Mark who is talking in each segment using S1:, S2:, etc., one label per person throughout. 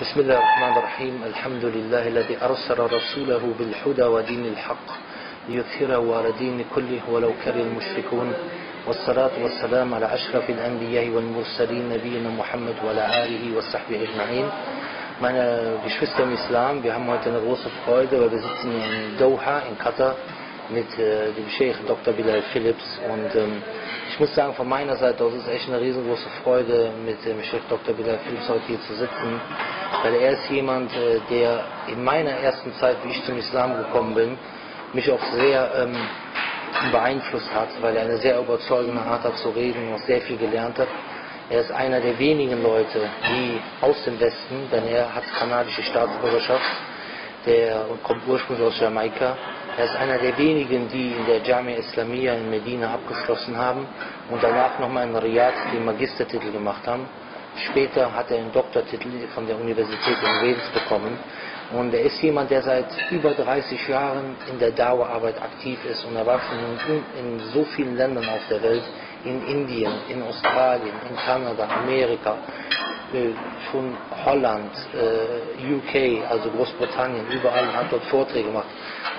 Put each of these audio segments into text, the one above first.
S1: بسم الله الرحمن الرحيم الحمد لله الذي أرسل رسوله بالهدى ودين الحق ليظهره على دين كله ولو كره المشركون والصلاة والسلام على أشرف الأنبياء والمرسلين نبينا محمد وعلى آله وصحبه أجمعين. Meine Geschwister im Islam, wir haben heute eine große Freude, weil wir sitzen in Doha, in Qatar, mit dem Sheikh Dr. Bilal und ich muss sagen, von meiner Seite aus ist es echt eine riesengroße Freude, mit dem Sheikh Dr. Bilal heute hier zu sitzen, weil er ist jemand, der in meiner ersten Zeit, wie ich zum Islam gekommen bin, mich auch sehr beeinflusst hat, weil er eine sehr überzeugende Art hat zu reden und auch sehr viel gelernt hat. Er ist einer der wenigen Leute, die aus dem Westen, denn er hat kanadische Staatsbürgerschaft, der kommt ursprünglich aus Jamaika. Er ist einer der wenigen, die in der Jamia Islamia in Medina abgeschlossen haben und danach nochmal in Riyadh den Magistertitel gemacht haben. Später hat er einen Doktortitel von der Universität in Wales bekommen. Und er ist jemand, der seit über 30 Jahren in der Dauerarbeit aktiv ist. Und er war schon in so vielen Ländern auf der Welt, in Indien, in Australien, in Kanada, Amerika, schon Holland, UK, also Großbritannien, überall, hat dort Vorträge gemacht.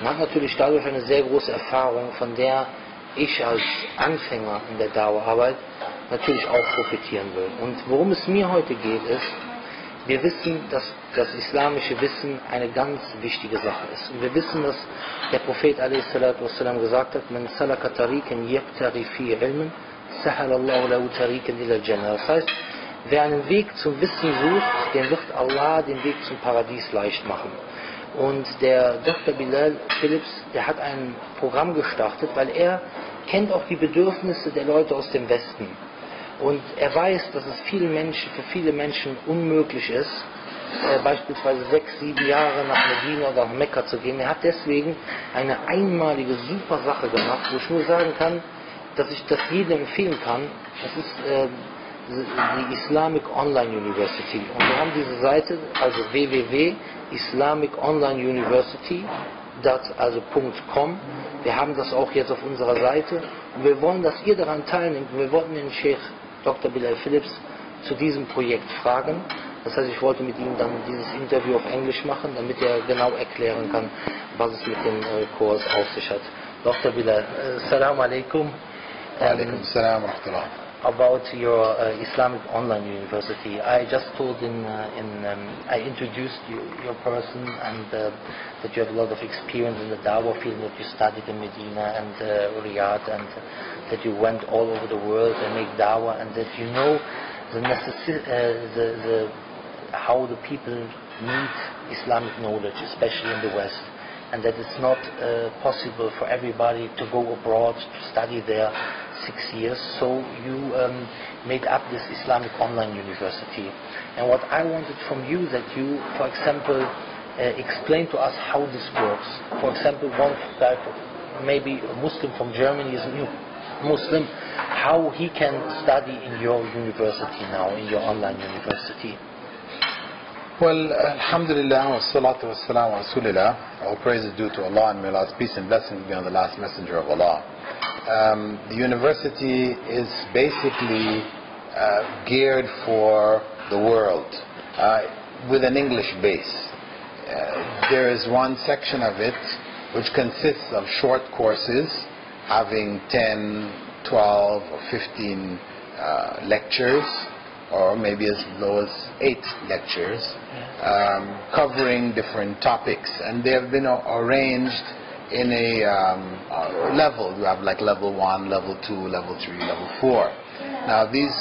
S1: Und hat natürlich dadurch eine sehr große Erfahrung, von der ich als Anfänger in der Dauerarbeit natürlich auch profitieren will. Und worum es mir heute geht, ist, wir wissen, dass das islamische Wissen eine ganz wichtige Sache ist. Und wir wissen, dass der Prophet a.s. gesagt hat, Man salaka tariqan yabtaghi fi ilmin, sahalallahu lahu tariqan ila al-Jannah. Das heißt, wer einen Weg zum Wissen sucht, dem wird Allah den Weg zum Paradies leicht machen. Und der Dr. Bilal Phillips, der hat ein Programm gestartet, weil er kennt auch die Bedürfnisse der Leute aus dem Westen. Und er weiß, dass es für viele Menschen unmöglich ist, beispielsweise 6, 7 Jahre nach Medina oder nach Mekka zu gehen. Er hat deswegen eine einmalige super Sache gemacht, wo ich nur sagen kann, dass ich das jedem empfehlen kann. Das ist die Islamic Online University. Und wir haben diese Seite, also www.islamiconlineuniversity.com. Wir haben das auch jetzt auf unserer Seite. Und wir wollen, dass ihr daran teilnehmt. Wir wollten den Sheikh Dr. Bilal Phillips zu diesem Projekt fragen. Das heißt, ich wollte mit ihm dann dieses Interview auf Englisch machen, damit er genau erklären kann, was es mit dem Kurs auf sich hat. Dr. Bilal, Assalamu alaikum.
S2: Alaikum salam wa rahmatullah.
S1: About your Islamic Online University, I just told I introduced your person and that you have a lot of experience in the Dawah field, that you studied in Medina and Riyadh, and that you went all over the world and make Dawah, and that you know how the people need Islamic knowledge, especially in the West, and that it's not possible for everybody to go abroad to study there 6 years. So you made up this Islamic Online University. And what I wanted from you, that you, for example, explain to us how this works. For example, one guy, maybe a Muslim from Germany is a new Muslim, how he can study in your university now, in your online university.
S2: Well, alhamdulillah, wa salatu wa salam wa rasulillah. All praise is due to Allah, and may Allah's peace and blessings be on the last messenger of Allah. The university is basically geared for the world with an English base. There is one section of it which consists of short courses having 10, 12 or 15 lectures, or maybe as low as 8 lectures, covering different topics, and they have been arranged in a level. You have like level 1, level 2, level 3, level 4. Now these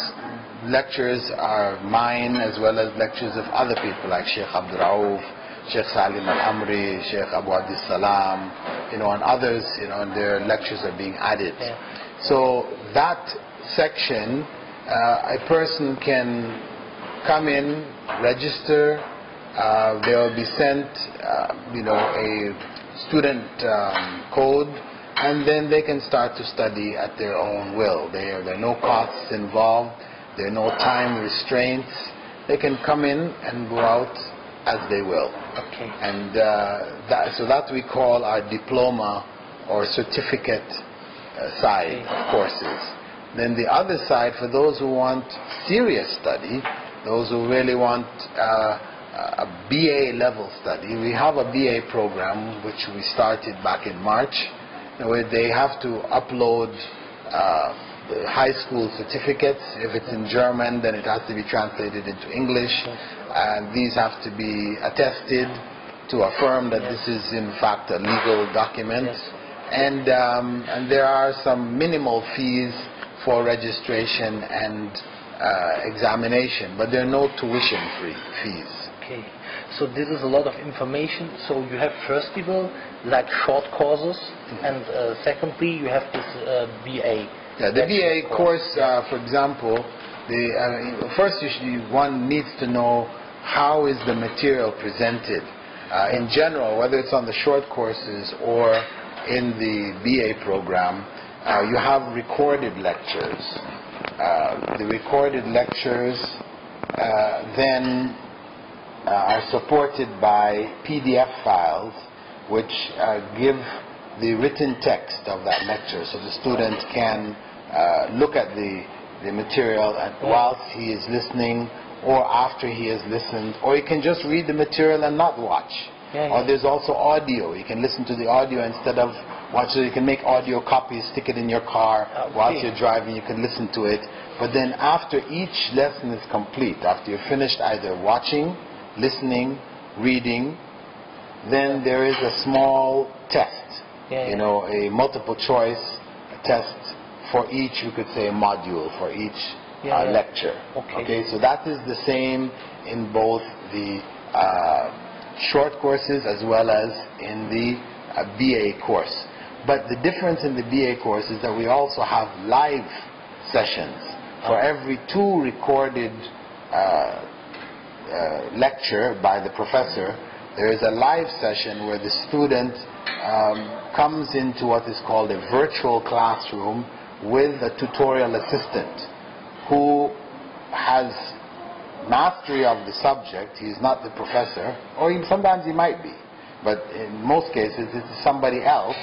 S2: lectures are mine as well as lectures of other people like Sheikh Abdul Rauf, Sheikh Salim Al-Amri, Sheikh Abu Abdis Salam, and others, and their lectures are being added. So that section, a person can come in, register, they will be sent a student code, and then they can start to study at their own will. There are no costs involved, there are no time restraints. They can come in and go out as they will.
S1: Okay.
S2: And so that we call our diploma or certificate side of courses. Then the other side, for those who want serious study, those who really want a BA level study. We have a BA program which we started back in March, where they have to upload the high school certificates. If it's in German, then it has to be translated into English, and these have to be attested to affirm that this is in fact a legal document. And there are some minimal fees for registration and examination, but there are no tuition fees.
S1: Okay, so this is a lot of information. So you have first of all like short courses, and secondly you have this BA.
S2: Yeah, the BA course, for example, first one needs to know how is the material presented. In general, whether it's on the short courses or in the BA program, you have recorded lectures. The recorded lectures then are supported by PDF files which give the written text of that lecture, so the student can look at the material whilst he is listening, or after he has listened, or you can just read the material and not watch. Or there's also audio. You can listen to the audio instead of watching. You can make audio copies, stick it in your car whilst you're driving. You can listen to it. But then after each lesson is complete, after you're finished either watching, listening, reading, then there is a small test, a multiple choice test for each, you could say, module, for each lecture. Okay, so that is the same in both the short courses as well as in the BA course. But the difference in the BA course is that we also have live sessions. For every 2 recorded lecture by the professor, there is a live session where the student comes into what is called a virtual classroom with a tutorial assistant who has mastery of the subject. He is not the professor, or sometimes he might be, but in most cases it's somebody else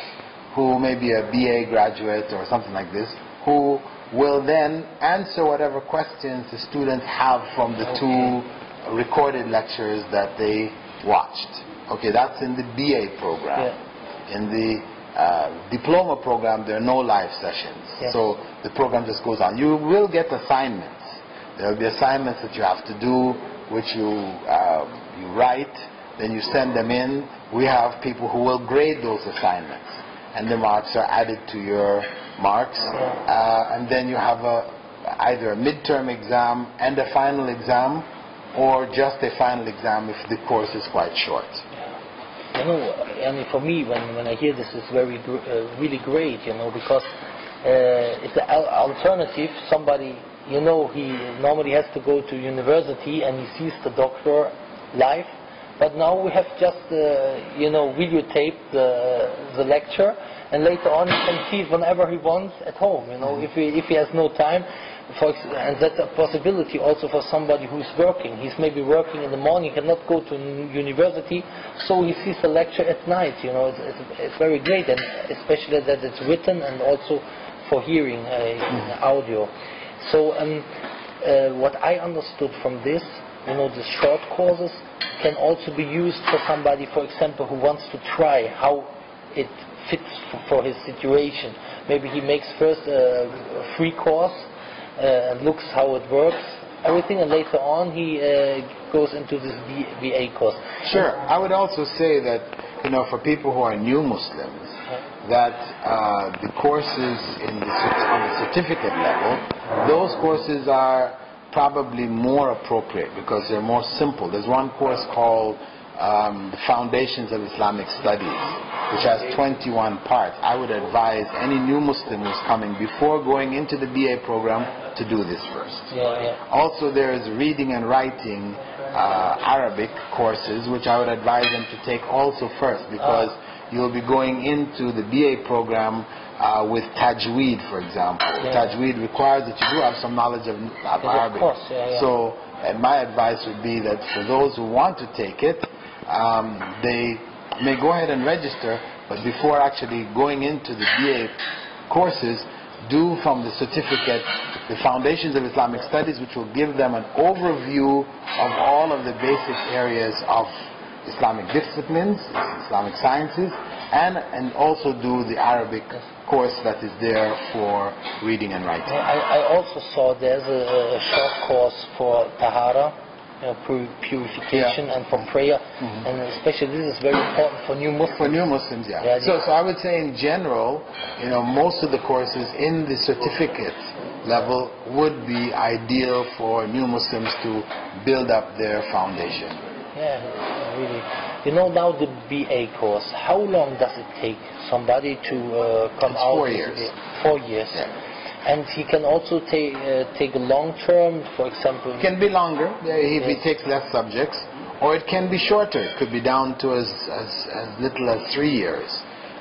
S2: who may be a BA graduate or something like this, who will then answer whatever questions the students have from the 2 recorded lectures that they watched. Okay, that's in the BA program. In the diploma program, there are no live sessions, so the program just goes on. You will get assignments. There will be assignments that you have to do, which you write, then you send them in. We have people who will grade those assignments, and the marks are added to your marks, and then you have either a midterm exam and a final exam, or just a final exam if the course is quite short.
S1: And for me, when I hear this, it's really great, because it's an alternative. Somebody, he normally has to go to university and he sees the doctor live, but now we have just, videotape the lecture, and later on he can see it whenever he wants at home, if he has no time. And that's a possibility also for somebody who's working. He's maybe working in the morning, he cannot go to university, so he sees the lecture at night. It's very great, and especially that it's written and also for hearing audio. So what I understood from this, the short courses can also be used for somebody, for example, who wants to try how it fits for his situation. Maybe he makes first a free course, and looks how it works, everything, and later on he goes into this BA course.
S2: Sure. I would also say that, for people who are new Muslims, that the courses on the certificate level, those courses are probably more appropriate because they're more simple. There's one course called the Foundations of Islamic Studies, which has 21 parts. I would advise any new Muslim who's coming, before going into the BA program, to do this first. Also, there is reading and writing Arabic courses, which I would advise them to take also first, because you'll be going into the BA program with Tajweed, for example. Tajweed requires that you do have some knowledge of Arabic. So my advice would be that for those who want to take it, they may go ahead and register, but before actually going into the BA courses, do from the certificate the Foundations of Islamic Studies, which will give them an overview of all of the basic areas of Islamic disciplines, Islamic sciences, and also do the Arabic course that is there for reading and writing.
S1: I also saw there's a short course for Tahara, purification, and for prayer, and especially this is very important for new Muslims.
S2: For new Muslims, yeah. So I would say in general, most of the courses in the certificate level would be ideal for new Muslims to build up their foundation.
S1: Yeah, really. Now the BA course, how long does it take somebody to come out?
S2: 4 years.
S1: 4 years.
S2: Yeah.
S1: And he can also take a long term, for example.
S2: It can be longer if he takes less subjects, or it can be shorter. It could be down to as little as 3 years,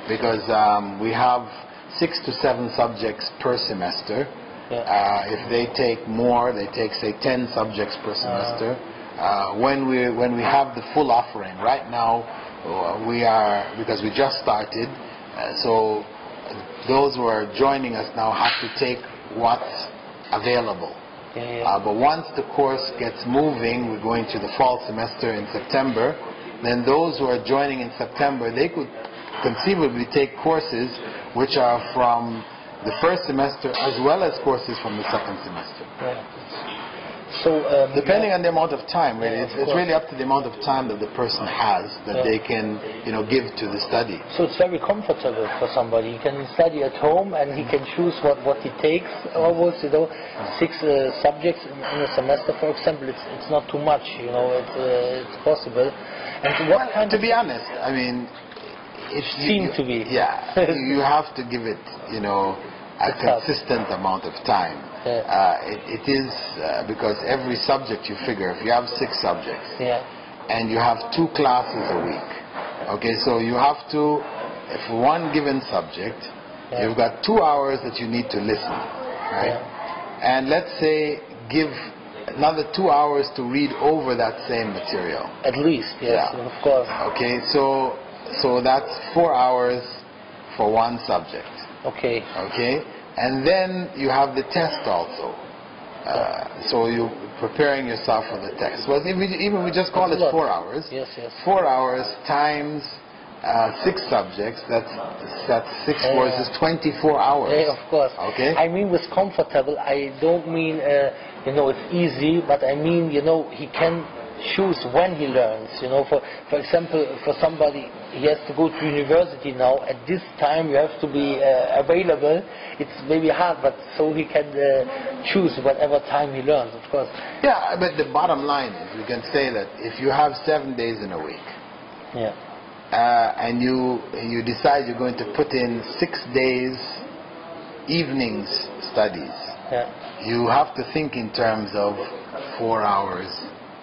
S2: because we have 6 to 7 subjects per semester. Yeah. If they take more, they take say 10 subjects per semester. When we have the full offering, right now we are, because we just started, so those who are joining us now have to take what's available. But once the course gets moving, we're going to the fall semester in September, then those who are joining in September, they could conceivably take courses which are from the first semester as well as courses from the second semester. So depending on the amount of time, really, it's really up to the amount of time that the person has that they can, give to the study.
S1: So it's very comfortable for somebody. He can study at home and he can choose what he takes. Almost, 6 subjects in a semester, for example. It's not too much. It's possible. And what kind
S2: to be honest, I mean,
S1: it seems to be.
S2: Yeah, you have to give it, a consistent amount of time. It is because every subject you figure, if you have 6 subjects and you have 2 classes a week, okay, so you have to, for one given subject, you've got 2 hours that you need to listen, right? And let's say give another 2 hours to read over that same material.
S1: At least, yes, of course.
S2: Okay, so that's 4 hours for one subject.
S1: Okay.
S2: Okay. And then you have the test also. So you're preparing yourself for the test. Well, even we just call it 4 hours.
S1: Yes.
S2: 4 hours times 6 subjects, that's 6 courses, 24 hours.
S1: Yeah, of course.
S2: Okay.
S1: I mean with comfortable, I don't mean, it's easy, but I mean, he can choose when he learns. For example, for somebody, he has to go to university now. At this time, you have to be available. It's maybe hard, but so he can choose whatever time he learns, of course.
S2: Yeah, but the bottom line is, we can say that if you have 7 days in a week, and you decide you're going to put in 6 days evenings studies, you have to think in terms of 4 hours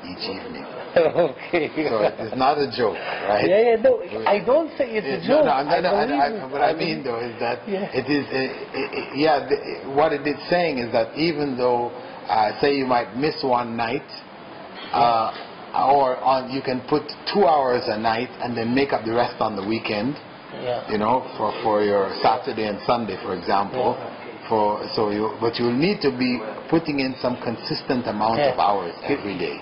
S2: each evening.
S1: Okay.
S2: So it's not a joke, right?
S1: No, I don't say it's a joke.
S2: What I mean though is that it is, what it is saying is that even though, say you might miss one night, you can put 2 hours a night and then make up the rest on the weekend, for your Saturday and Sunday, for example. But you'll need to be putting in some consistent amount of hours every day.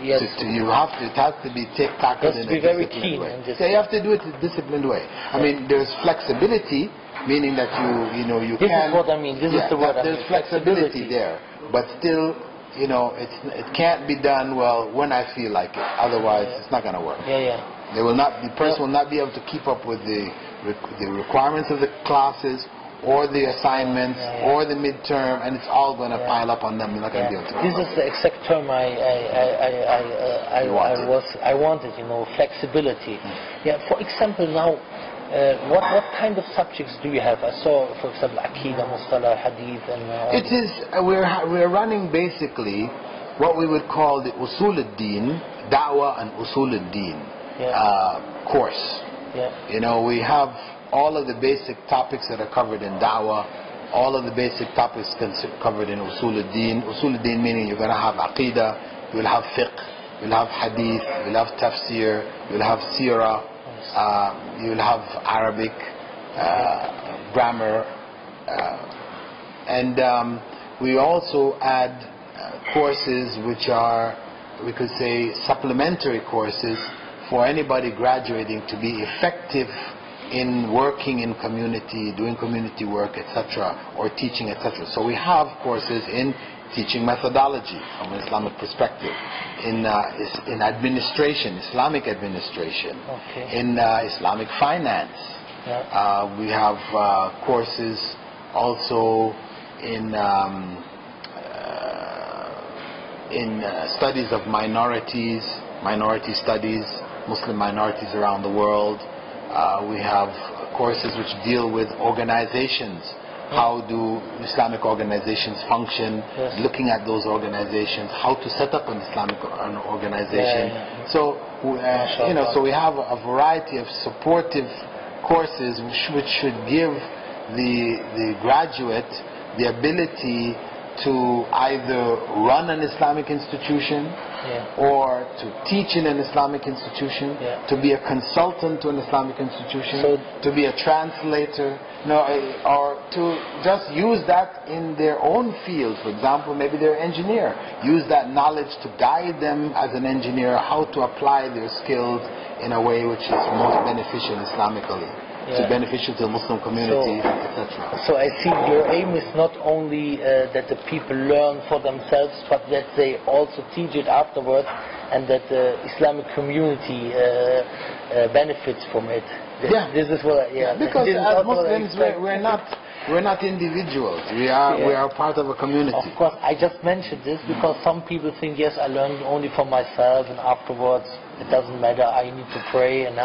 S1: Yes.
S2: It has to be tackled in a disciplined way. So you have to do it in a disciplined way. I mean, there's flexibility, meaning that you
S1: this
S2: can.
S1: This is what I mean. This is the word.
S2: There's flexibility there, but still, it can't be done when I feel like it. Otherwise, it's not going to work. The person will not be able to keep up with the requirements of the classes, or the assignments, or the midterm, and it's all going to pile up on them. You're not going to be able to.
S1: This is the exact term I wanted. Flexibility. For example, now, what kind of subjects do you have? I saw, for example, Aqidah, Mustalah, Hadith, and.
S2: It is. We're running basically what we would call the Usul al-Din, Da'wah and Usul al-Din course. We have all of the basic topics that are covered in Da'wah, all of the basic topics covered in Usul al-Din. Usul al-Din meaning you're going to have Aqidah, you'll have Fiqh, you'll have Hadith, you'll have Tafsir, you'll have Seerah, you'll have Arabic, grammar, And we also add courses which are, we could say, supplementary courses for anybody graduating to be effective in working in community, doing community work, etc., or teaching, etc. So we have courses in teaching methodology from an Islamic perspective, in administration, Islamic administration, in Islamic finance. We have courses also in studies of minorities, minority studies, Muslim minorities around the world. We have courses which deal with organizations. How do Islamic organizations function? Looking at those organizations, how to set up an Islamic organization. So, so we have a variety of supportive courses which should give the graduate the ability to either run an Islamic institution or to teach in an Islamic institution, to be a consultant to an Islamic institution, to be a translator, or to just use that in their own field. For example, maybe they're an engineer. Use that knowledge to guide them as an engineer how to apply their skills in a way which is most beneficial Islamically. To beneficial to the Muslim community, etc.
S1: So I see your aim is not only that the people learn for themselves, but that they also teach it afterwards, and that the Islamic community benefits from it. This is what
S2: because as Muslims we're not individuals. We are part of a community.
S1: Of course, I just mentioned this because some people think, yes, I learn only for myself, and afterwards it doesn't matter, I need to pray, and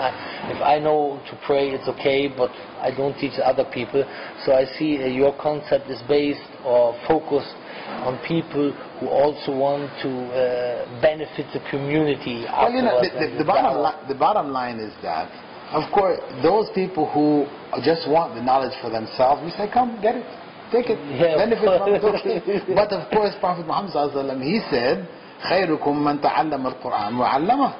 S1: if I know to pray, it's okay, but I don't teach other people. So I see your concept is based or focused on people who also want to benefit the community.
S2: Well, the bottom line is that, of course, those people who just want the knowledge for themselves, we say, come, get it, take it, benefit from it, okay. But of course, Prophet Muhammad ﷺ, he said, خيركم من تعلم القرآن وعلمه.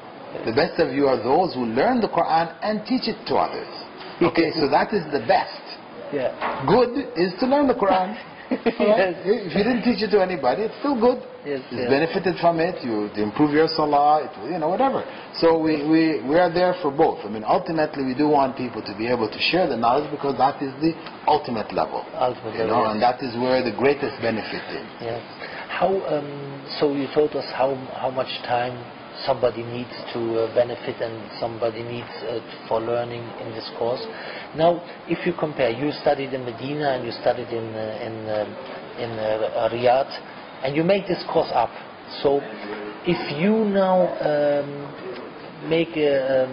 S2: The best of you are those who learn the Quran and teach it to others. Okay, so that is the best. Good is to learn the Quran. If you didn't teach it to anybody, it's still good. It's benefited from it. You improve your salah, whatever. So we are there for both. I mean, ultimately, we do want people to be able to share the knowledge because that is the ultimate level. And that is where the greatest benefit is.
S1: How? So you told us how much time somebody needs to benefit and somebody needs for learning in this course. Now, if you compare, you studied in Medina and you studied in Riyadh, and you make this course up. So, if you now make a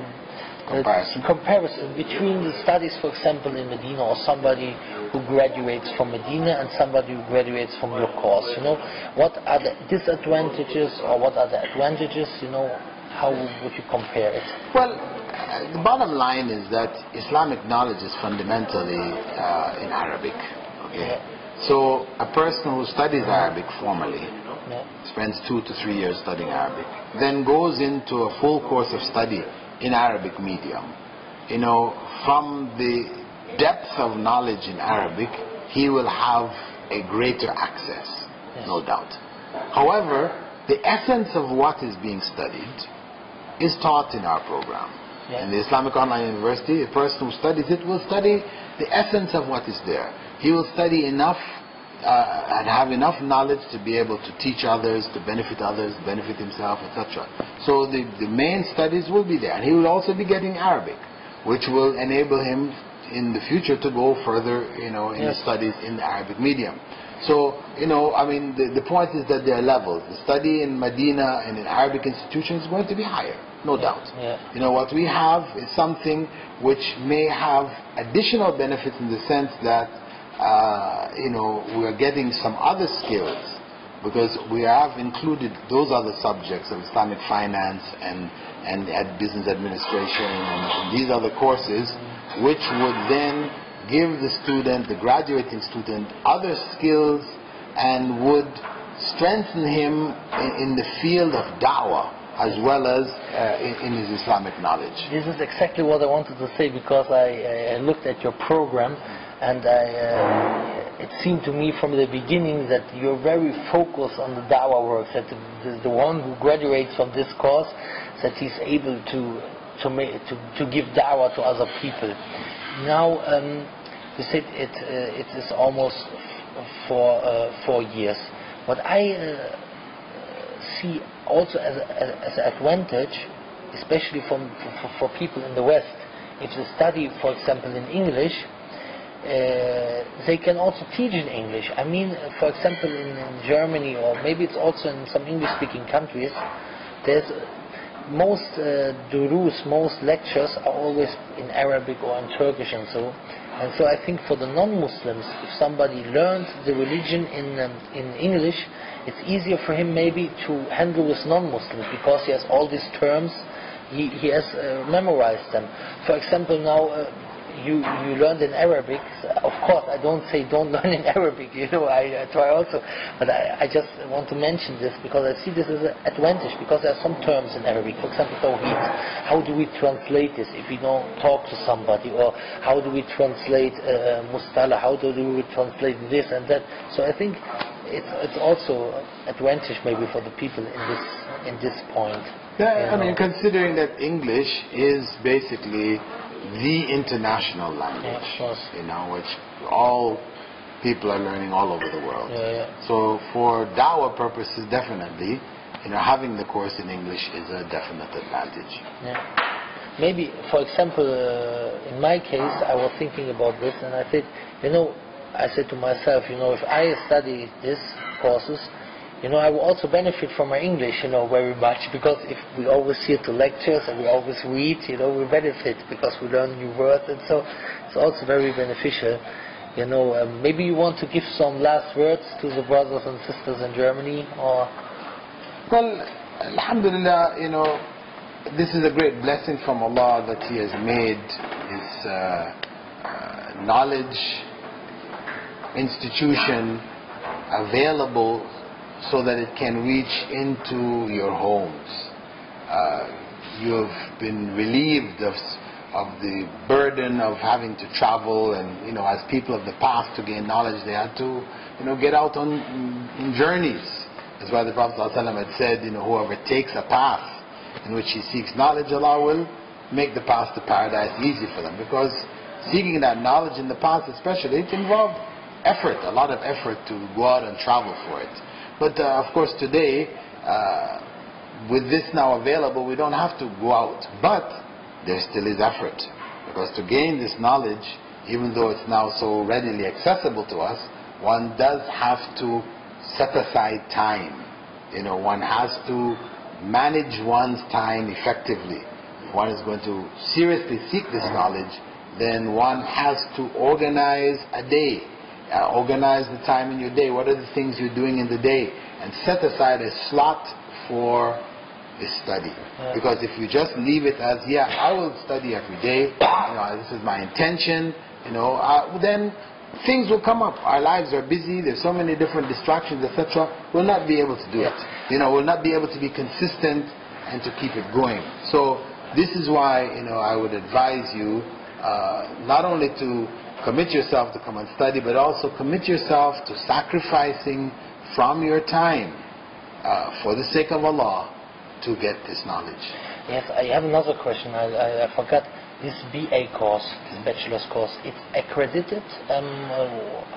S1: comparison between the studies, for example, in Medina, or somebody who graduates from Medina and somebody who graduates from your course, what are the disadvantages or what are the advantages, how would you compare it?
S2: Well, the bottom line is that Islamic knowledge is fundamentally in Arabic. Okay? So a person who studies Arabic formally, spends 2 to 3 years studying Arabic, then goes into a full course of study in Arabic medium. From the depth of knowledge in Arabic, he will have a greater access, no doubt. However, the essence of what is being studied is taught in our program. In the Islamic Online University, a person who studies it will study the essence of what is there. He will study enough and have enough knowledge to be able to teach others, to benefit others, benefit himself, etc. So the main studies will be there. And he will also be getting Arabic, which will enable him in the future to go further, in his studies in the Arabic medium. So, the point is that there are levels. The study in Medina and in Arabic institutions is going to be higher, no doubt. What we have is something which may have additional benefits in the sense that, we are getting some other skills because we have included those other subjects of Islamic finance and business administration and these other courses, which would then give the student, the graduating student, other skills and would strengthen him in the field of da'wah as well as in his Islamic knowledge.
S1: This is exactly what I wanted to say, because I looked at your program and it seemed to me from the beginning that you're very focused on the dawah work, that the one who graduates from this course, that he's able to give dawah to other people. Now, you said it is almost for 4 years. What I see also as an advantage, especially for people in the West, if they study, for example, in English, they can also teach in English. I mean, for example, in Germany, or maybe it's also in some English-speaking countries, there's most durus, most lectures are always in Arabic or in Turkish and so. And so I think for the non-Muslims, if somebody learns the religion in English, it's easier for him maybe to handle with non-Muslims, because he has all these terms, he has memorized them. For example, now you learned in Arabic. Of course, I don't say don't learn in Arabic, you know, I try also, but I just want to mention this because I see this as an advantage, because there are some terms in Arabic. For example, tawheed. How do we translate this if we don't talk to somebody? Or how do we translate mustalah? How do we translate this and that? So I think it's also advantage maybe for the people in this point.
S2: Yeah, I mean, considering that English is basically the international language, you know, which all people are learning all over the world. So for dawah purposes, definitely, you know, having the course in English is a definite advantage.
S1: Maybe, for example, in my case, I was thinking about this, and I said, you know, I said to myself, you know, if I study these courses, you know, I will also benefit from my English, you know, very much, because if we always hear the lectures and we always read, you know, we benefit because we learn new words, and so it's also very beneficial. You know, maybe you want to give some last words to the brothers and sisters in Germany, or?
S2: Well, alhamdulillah, you know, this is a great blessing from Allah that He has made His knowledge institution available so that it can reach into your homes. You've been relieved of the burden of having to travel, and, you know, as people of the past, to gain knowledge, they had to, you know, get out on journeys. That's why the Prophet ﷺ had said, you know, whoever takes a path in which he seeks knowledge, Allah will make the path to paradise easy for them, because seeking that knowledge in the past especially, it involved effort, a lot of effort to go out and travel for it. But of course today, with this now available, we don't have to go out. But there still is effort. Because to gain this knowledge, even though it's now so readily accessible to us, one does have to set aside time. You know, one has to manage one's time effectively. If one is going to seriously seek this knowledge, then one has to organize a day. Organize the time in your day. What are the things you're doing in the day? And set aside a slot for a study. Because if you just leave it as, yeah, I will study every day, you know, this is my intention, you know, then things will come up. Our lives are busy. There's so many different distractions, etc. We'll not be able to do it. You know, we'll not be able to be consistent and to keep it going. So this is why, you know, I would advise you not only to commit yourself to come and study, but also commit yourself to sacrificing from your time for the sake of Allah to get this knowledge.
S1: Yes, I have another question. I forgot. This BA course, this bachelor's course, it's accredited?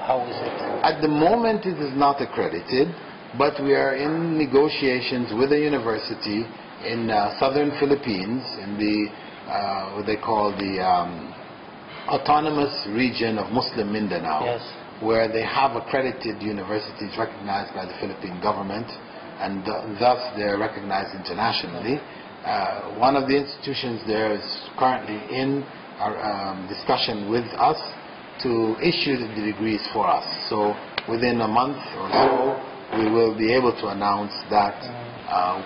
S1: How is it?
S2: At the moment it is not accredited, but we are in negotiations with a university in southern Philippines, in the what they call the autonomous region of Muslim Mindanao, where they have accredited universities recognized by the Philippine government, and thus they're recognized internationally. One of the institutions there is currently in discussion with us to issue the degrees for us. So within a month or so, we will be able to announce that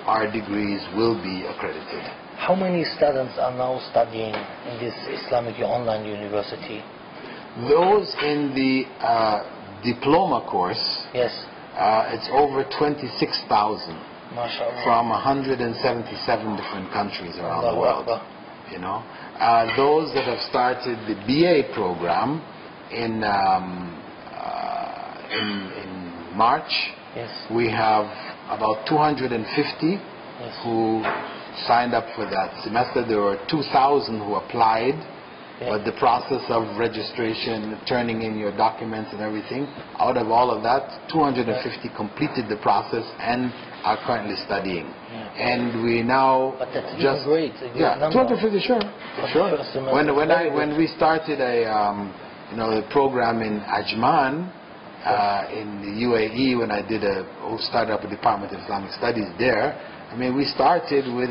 S2: our degrees will be accredited.
S1: How many students are now studying in this Islamic online university?
S2: Those in the diploma course, it's over 26,000 from 177 different countries around the world. You know, those that have started the BA program in in March.
S1: Yes.
S2: We have about 250 who signed up for that semester. There were 2,000 who applied, but the process of registration, turning in your documents and everything, out of all of that, 250 completed the process and are currently studying. And we now
S1: but that's
S2: just
S1: great.
S2: 250, sure. When we started a program in Ajman in the UAE, when I started up a Department of Islamic Studies there, I mean, we started with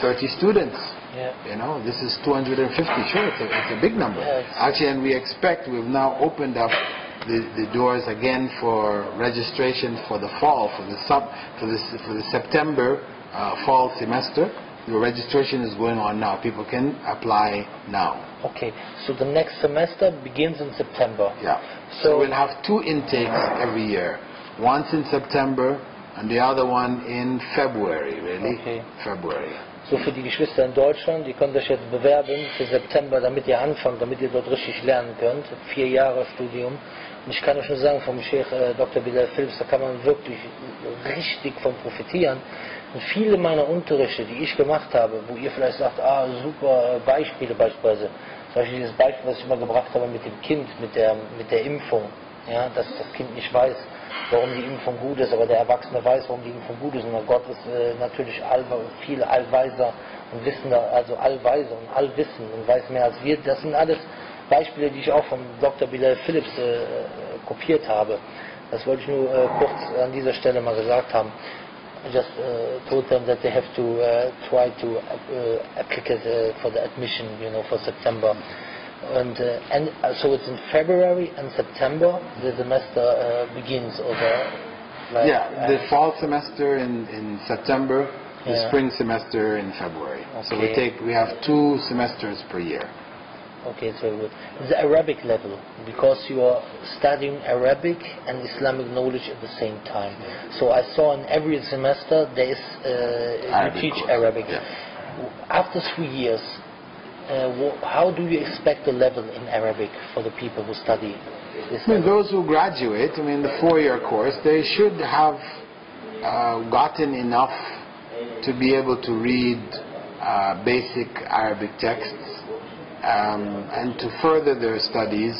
S2: 30 students. This is 250. Sure, it's a big number. Actually, and we've now opened up the doors again for registration for the fall, for the September fall semester. The registration is going on now. People can apply now.
S1: Okay, so the next semester begins in September.
S2: Yeah. So we'll have 2 intakes every year. Once in September and the other one in February, really.
S1: Okay.
S2: February.
S1: So für die Geschwister in Deutschland, die können sich jetzt bewerben für September, damit ihr anfangt, damit ihr dort richtig lernen könnt. 4 Jahre Studium. Und ich kann euch nur sagen, vom Sheikh Dr. Bilal Philips, da kann man wirklich richtig von profitieren. Und viele meiner Unterrichte, die ich gemacht habe, wo ihr vielleicht sagt, super Beispiele beispielsweise, zum Beispiel dieses Beispiel, was ich immer gebracht habe mit dem Kind, mit der Impfung, ja, dass das Kind nicht weiß, warum die Impfung gut ist, aber der Erwachsene weiß, warum die Impfung gut ist. Und Gott ist natürlich viel allweiser und wissender, also allweiser und allwissend und weiß mehr als wir. Das sind alles Beispiele, die ich auch von Dr. Bilal Philips kopiert habe. Das wollte ich nur kurz an dieser Stelle mal gesagt haben. I just told them that they have to try to apply for the admission, for September. And so it's in February and September the semester begins, or
S2: the fall semester in September, the spring semester in February.
S1: Okay.
S2: So we have 2 semesters per year.
S1: Okay, it's very good. The Arabic level, because you are studying Arabic and Islamic knowledge at the same time. So I saw in every semester there is you teach
S2: course.
S1: Arabic.
S2: Yeah.
S1: After 3 years, how do you expect the level in Arabic for the people who study this?
S2: Those who graduate, the 4-year course, they should have gotten enough to be able to read basic Arabic texts and to further their studies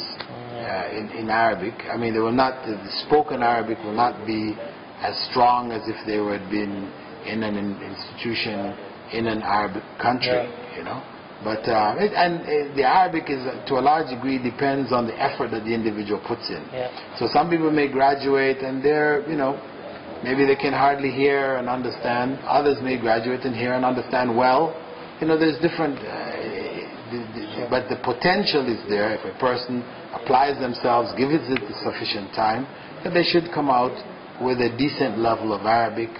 S2: in Arabic. They will not, the spoken Arabic will not be as strong as if they had been in an institution in an Arabic country, But the Arabic is, to a large degree, depends on the effort that the individual puts in. So some people may graduate and they're, maybe they can hardly hear and understand. Others may graduate and hear and understand well. There's different, but the potential is there. If a person applies themselves, gives it sufficient time, that they should come out with a decent level of Arabic,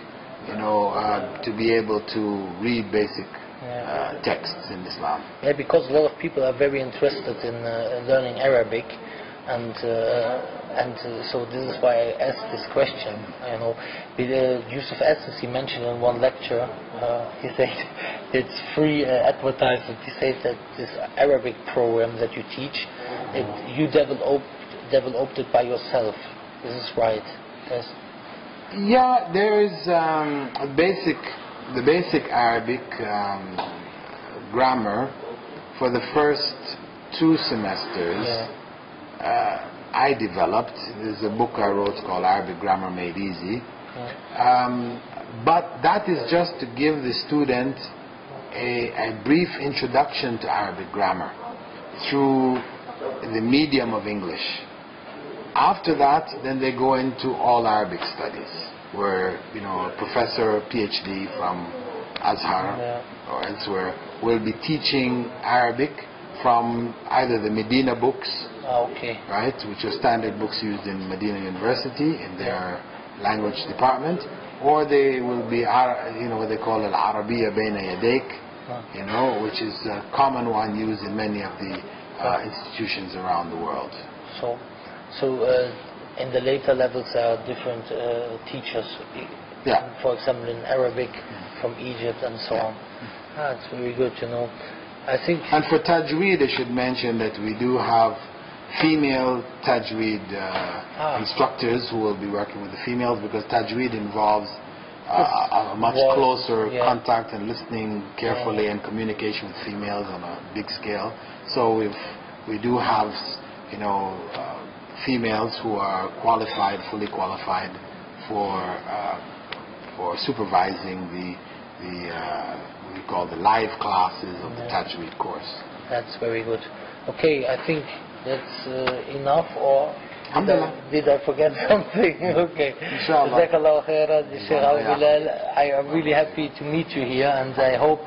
S2: to be able to read basic texts in Islam.
S1: Yeah, because a lot of people are very interested in learning Arabic, and so this is why I asked this question. Yusuf Essence, he mentioned in one lecture, he said it's free advertisement. He said that this Arabic program that you teach, you developed it by yourself. This is right? Yes.
S2: Yeah, there is the basic Arabic grammar for the first 2 semesters. I developed. There's a book I wrote called Arabic Grammar Made Easy. But that is just to give the student a brief introduction to Arabic grammar through the medium of English. After that, then they go into all Arabic studies, where a professor, PhD from Azhar or elsewhere will be teaching Arabic from either the Medina books, right, which are standard books used in Medina University in their language department, or they will be, what they call al-Arabiya Bayna Yadayk, which is a common one used in many of the institutions around the world.
S1: So in the later levels there are different teachers, for example in Arabic from Egypt and so on. It's very good to know. I think.
S2: And for Tajweed, I should mention that we do have female tajweed instructors who will be working with the females, because tajweed involves a much closer contact and listening carefully and communication with females on a big scale. So we do have, you know, females who are qualified, fully qualified for supervising the what we call the live classes of the tajweed course.
S1: That's very good. Okay, I think that's enough, or did I forget something? Okay.
S2: Inshallah.
S1: Jazakallah khairan, Sheikh Bilal. I am really happy to meet you here, and I hope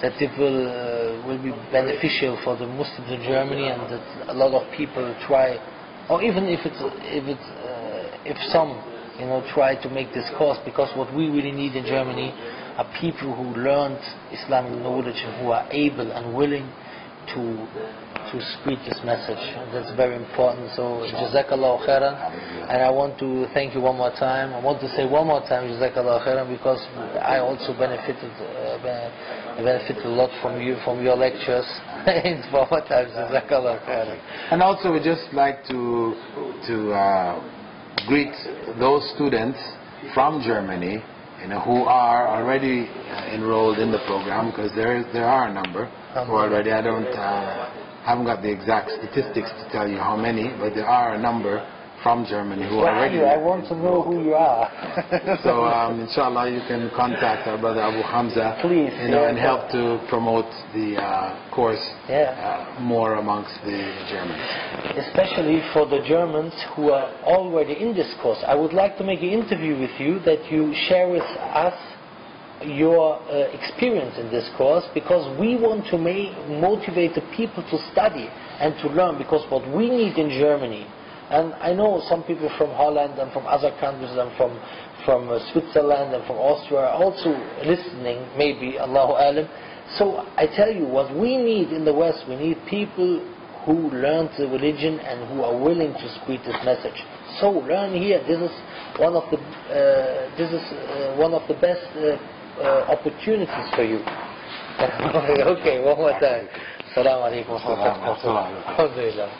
S1: that it will be beneficial for the Muslims in Germany, and that a lot of people try, or even if some, you know, try to make this course, because what we really need in Germany are people who learned Islamic knowledge and who are able and willing to spread this message. And that's very important. So Jazakallah khairan, and I want to thank you one more time. I want to say one more time Jazakallah khairan, because I also benefited a lot from your lectures. One more time Jazakallah khairan.
S2: And also we just like to greet those students from Germany, you know, who are already enrolled in the program, because there are a number who already. I haven't got the exact statistics to tell you how many, but there are a number from Germany who are already.
S1: I want to know who you are.
S2: So inshallah you can contact our brother Abu Hamza,
S1: please,
S2: you know, and help to promote the course more amongst the Germans.
S1: Especially for the Germans who are already in this course. I would like to make an interview with you, that you share with us your experience in this course, because we want to motivate the people to study and to learn, because what we need in Germany, and I know some people from Holland and from other countries and from Switzerland and from Austria are also listening, maybe, Allahu Alam. So I tell you, what we need in the West, we need people who learn the religion and who are willing to spread this message. So learn here. This is one of the best opportunities for you. Okay, one more time. Assalamu alaikum wa rahmatullahi wa barakatuh. Alhamdulillah.